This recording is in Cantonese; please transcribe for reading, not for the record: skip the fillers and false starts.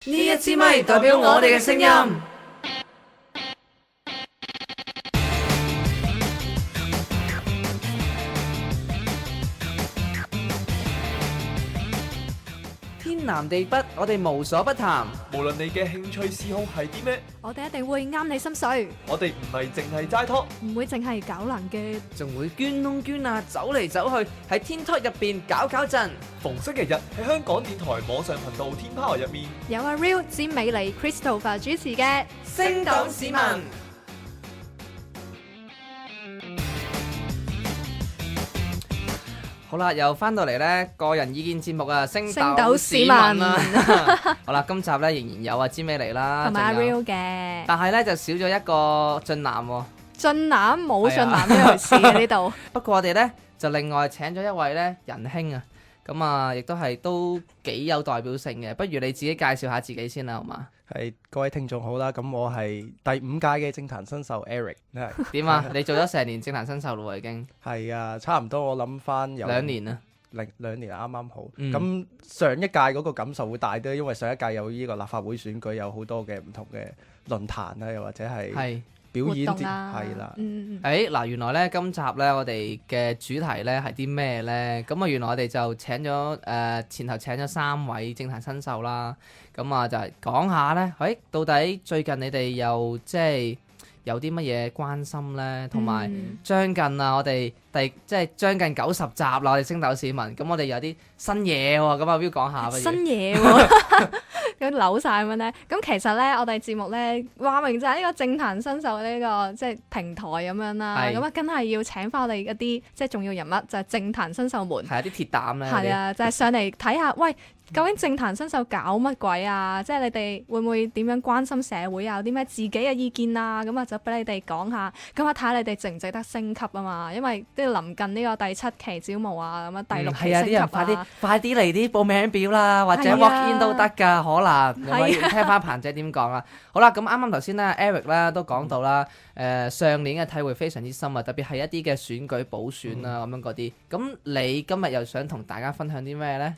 呢一支咪代表我哋嘅聲音。天南地北，我哋無所不談。無論你嘅興趣嗜好係啲咩，我哋一定會啱你心水，我哋唔係淨係齋拖，唔會淨係搞爛嘅。仲會捐窿捐罅，走嚟走去，喺天台入邊搞震。逢星期日喺香港電台網上頻道天 Power 入面，有阿 Real、詹美妮、Christopher 主持嘅星島市民。好啦，又翻到嚟咧個人意見節目啊，星島市民啦。好啦，今集咧仍然有阿詹美妮啦，同埋阿仲有 Real 嘅。但係咧就少咗一個俊男喎。俊男冇俊男呢回事嘅呢度。不過我哋咧就另外請咗一位咧仁兄啊，咁啊亦都幾有代表性嘅。不如你自己介紹下自己先啦，好嘛？係各位聽眾好啦，咁我係第5屆嘅政壇新秀 Eric， 係點啊？你做咗成年政壇新秀咯喎，已經係啊，差唔多我諗翻有2年啦，兩年啱啱好。嗯咁上一屆嗰個感受會大啲，因為上一屆有呢個立法會選舉，有好多嘅唔同嘅論壇啊，又或者係係。表演節，活動啊係啦。嗱，原來咧今集咧我哋嘅主題咧係啲咩咧？咁啊，原來我哋就請咗前頭請咗3位政壇新秀啦。咁啊，就係講下咧，到底最近你哋又即係有啲乜嘢關心咧？同埋將近啊，我哋即係將近90集啦，我哋星島市民。咁我哋有啲新嘢喎，咁啊，Will 講下不如。新嘢喎，咁扭晒咁樣咧。咁其實咧，我哋節目咧話明就係呢個政壇新秀呢個即係平台咁樣啦。係咁啊，梗係要請翻我哋一啲即係重要人物，就係政壇新秀們。係啊，啲鐵膽咧。係啊，就係上嚟睇下，喂，究竟政壇新秀搞乜鬼啊？即係你哋會唔會點樣關心社會啊？有啲咩自己嘅意見啊？咁啊，就俾你哋講下，咁啊睇下你哋值唔值得升級啊嘛？因為都要臨近呢個第7期招募啊，咁啊第6期係啊，升級啲人快啲嚟啲報名表啦，或者係啊 walk in 都得㗎，可能。係啊咁聽翻彭姐點講啦。好啦，咁啱啱頭先咧 Eric 咧都講到啦，上年嘅體會非常之深啊，特別係一啲嘅選舉補選啊咁樣嗰啲。咁你今日又想同大家分享啲咩咧？